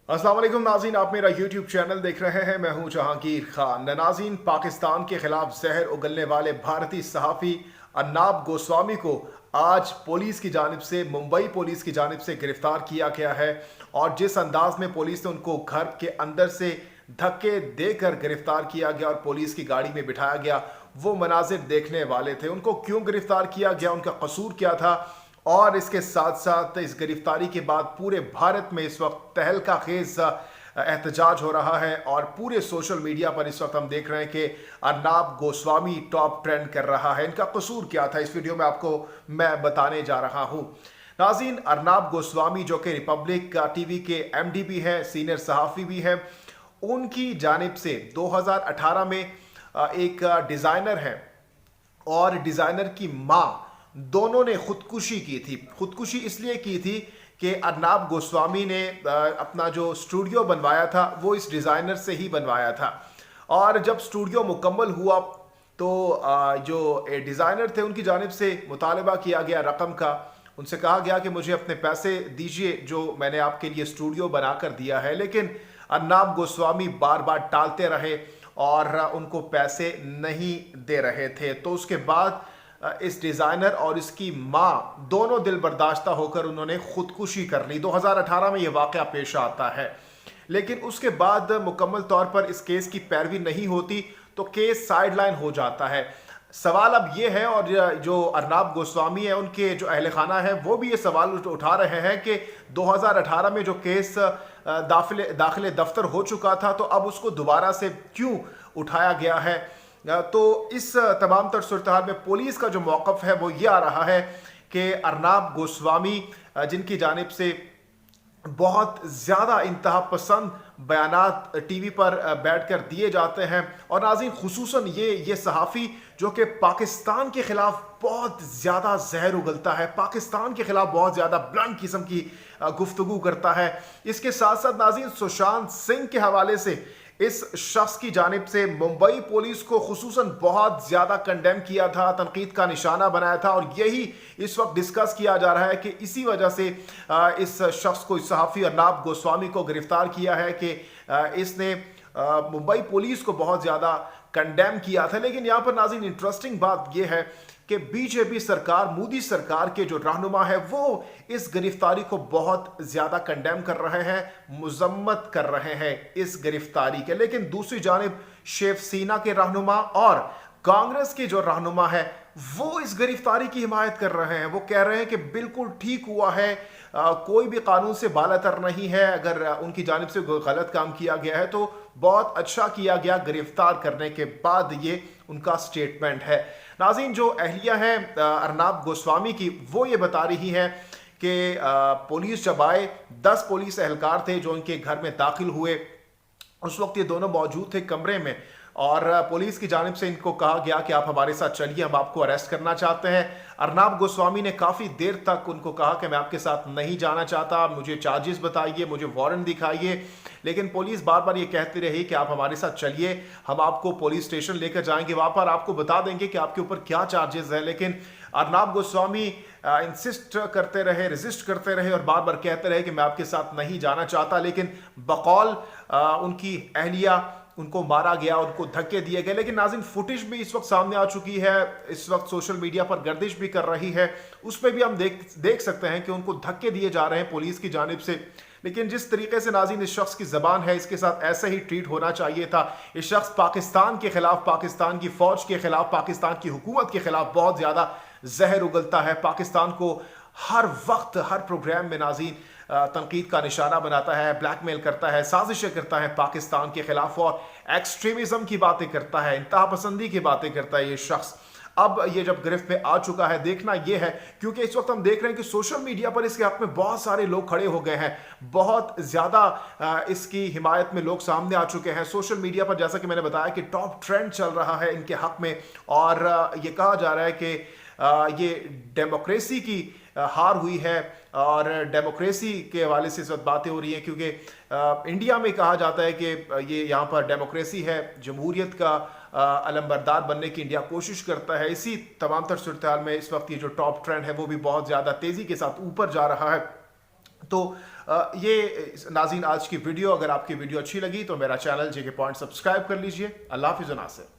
अस्सलाम वालेकुम नाज़रीन, आप मेरा YouTube चैनल देख रहे हैं। मैं हूं जहांगीर खान। नाज़रीन, पाकिस्तान के खिलाफ जहर उगलने वाले भारतीय सहाफ़ी अर्नाब गोस्वामी को आज पुलिस की जानिब से, मुंबई पुलिस की जानिब से गिरफ्तार किया गया है। और जिस अंदाज में पुलिस ने उनको घर के अंदर से धक्के देकर गिरफ्तार किया गया और पुलिस की गाड़ी में बिठाया गया, वो मनाजिर देखने वाले थे। उनको क्यों गिरफ्तार किया गया, उनका कसूर क्या था, और इसके साथ साथ इस गिरफ्तारी के बाद पूरे भारत में इस वक्त तहलका खेज एहतजाज हो रहा है। और पूरे सोशल मीडिया पर इस वक्त हम देख रहे हैं कि अर्नाब गोस्वामी टॉप ट्रेंड कर रहा है। इनका कसूर क्या था, इस वीडियो में आपको मैं बताने जा रहा हूं। नाज़रीन, अर्नाब गोस्वामी जो कि रिपब्लिक टीवी के एमडी भी हैं, सीनियर सहाफ़ी भी हैं, उनकी जानिब से 2018 में एक डिज़ाइनर है और डिज़ाइनर की माँ, दोनों ने खुदकुशी की थी। खुदकुशी इसलिए की थी कि अर्नाब गोस्वामी ने अपना जो स्टूडियो बनवाया था वो इस डिज़ाइनर से ही बनवाया था। और जब स्टूडियो मुकम्मल हुआ तो जो डिज़ाइनर थे उनकी जानिब से मुतालबा किया गया रकम का। उनसे कहा गया कि मुझे अपने पैसे दीजिए जो मैंने आपके लिए स्टूडियो बनाकर दिया है। लेकिन अर्नाब गोस्वामी बार बार टालते रहे और उनको पैसे नहीं दे रहे थे। तो उसके बाद इस डिज़ाइनर और इसकी माँ दोनों दिल बर्दाश्ता होकर उन्होंने खुदकुशी कर ली। 2018 में यह वाक़या पेश आता है। लेकिन उसके बाद मुकम्मल तौर पर इस केस की पैरवी नहीं होती तो केस साइडलाइन हो जाता है। सवाल अब ये है, और जो अर्नाब गोस्वामी है उनके जो अहल खाना है वो भी ये सवाल उठा रहे हैं कि 2018 में जो केस दाखिले दफ्तर हो चुका था तो अब उसको दोबारा से क्यों उठाया गया है। तो इस तमाम तर सूरत हाल में पुलिस का जो मौक़िफ़ है वो ये आ रहा है कि अर्नाब गोस्वामी जिनकी जानिब से बहुत ज़्यादा इंतहा पसंद बयानात टीवी पर बैठकर दिए जाते हैं, और नाज़रीन खुसूसन ये सहाफ़ी जो कि पाकिस्तान के ख़िलाफ़ बहुत ज़्यादा जहर उगलता है, पाकिस्तान के ख़िलाफ़ बहुत ज़्यादा ब्लंट किस्म की गुफ्तगू करता है। इसके साथ साथ नाज़रीन सुशांत सिंह के हवाले से इस शख्स की जानिब से मुंबई पुलिस को खुसूसन बहुत ज़्यादा कंडेम किया था, तनकीद का निशाना बनाया था। और यही इस वक्त डिस्कस किया जा रहा है कि इसी वजह से इस शख्स को, इस सहाफ़ी अर्नाब गोस्वामी को गिरफ्तार किया है कि इसने मुंबई पुलिस को बहुत ज़्यादा कंडेम किया था। लेकिन यहाँ पर नाज़रीन इंटरेस्टिंग बात यह है कि बीजेपी सरकार, मोदी सरकार के जो रहनुमा है वो इस गिरफ्तारी को बहुत ज़्यादा कंडेम कर रहे हैं, मजम्मत कर रहे हैं इस गिरफ्तारी के। लेकिन दूसरी जानिब शिवसेना के रहनुमा और कांग्रेस के जो रहनुमा है वो इस गिरफ्तारी की हिमायत कर रहे हैं। वो कह रहे हैं कि बिल्कुल ठीक हुआ है, कोई भी कानून से बालातर नहीं है। अगर उनकी जानिब से गलत काम किया गया है तो बहुत अच्छा किया गया गिरफ्तार करने के बाद, ये उनका स्टेटमेंट है। नाज़रीन, जो अहलिया है अर्नाब गोस्वामी की, वो ये बता रही हैं कि पुलिस जब आए 10 पुलिस एहलकार थे जो उनके घर में दाखिल हुए। उस वक्त ये दोनों मौजूद थे कमरे में और पुलिस की जानिब से इनको कहा गया कि आप हमारे साथ चलिए, हम आपको अरेस्ट करना चाहते हैं। अर्नाब गोस्वामी ने काफ़ी देर तक उनको कहा कि मैं आपके साथ नहीं जाना चाहता, मुझे चार्जेस बताइए, मुझे वारंट दिखाइए। लेकिन पुलिस बार बार ये कहती रही कि आप हमारे साथ चलिए, हम आपको पुलिस स्टेशन लेकर जाएंगे, वहाँ पर आपको बता देंगे कि आपके ऊपर क्या चार्जेस हैं। लेकिन अर्नाब गोस्वामी इंसिस्ट करते रहे, रेजिस्ट करते रहे और बार बार कहते रहे कि मैं आपके साथ नहीं जाना चाहता। लेकिन बकौल उनकी अहलिया उनको मारा गया, उनको धक्के दिए गए। लेकिन नाज़रीन फुटेज भी इस वक्त सामने आ चुकी है, इस वक्त सोशल मीडिया पर गर्दिश भी कर रही है, उस पर भी हम देख सकते हैं कि उनको धक्के दिए जा रहे हैं पुलिस की जानिब से। लेकिन जिस तरीके से नाज़रीन इस शख्स की ज़बान है, इसके साथ ऐसे ही ट्रीट होना चाहिए था। इस शख्स पाकिस्तान के ख़िलाफ़, पाकिस्तान की फ़ौज के ख़िलाफ़, पाकिस्तान की हुकूमत के ख़िलाफ़ बहुत ज़्यादा जहर उगलता है, पाकिस्तान को हर वक्त हर प्रोग्राम में नाज़रीन तनकीद का निशाना बनाता है, ब्लैकमेल करता है, साजिशें करता है पाकिस्तान के ख़िलाफ़ और एक्सट्रीमिज़म की बातें करता है, इंतहा पसंदी की बातें करता है ये शख्स। अब ये जब गिरफ्त में आ चुका है, देखना ये है, क्योंकि इस वक्त हम देख रहे हैं कि सोशल मीडिया पर इसके हक में बहुत सारे लोग खड़े हो गए हैं, बहुत ज़्यादा इसकी हिमायत में लोग सामने आ चुके हैं। सोशल मीडिया पर जैसा कि मैंने बताया कि टॉप ट्रेंड चल रहा है इनके हक में, और ये कहा जा रहा है कि ये डेमोक्रेसी की हार हुई है और डेमोक्रेसी के हवाले से इस वक्त बातें हो रही हैं, क्योंकि इंडिया में कहा जाता है कि ये यहाँ पर डेमोक्रेसी है, जमहूरियत का अलमबरदार बनने की इंडिया कोशिश करता है। इसी तमाम तर सूरत हाल में इस वक्त ये जो टॉप ट्रेंड है वो भी बहुत ज़्यादा तेज़ी के साथ ऊपर जा रहा है। तो ये नाज़रीन आज की वीडियो, अगर आपकी वीडियो अच्छी लगी तो मेरा चैनल जेके पॉइंट सब्सक्राइब कर लीजिए। अल्लाह हाफिज़ नासिर।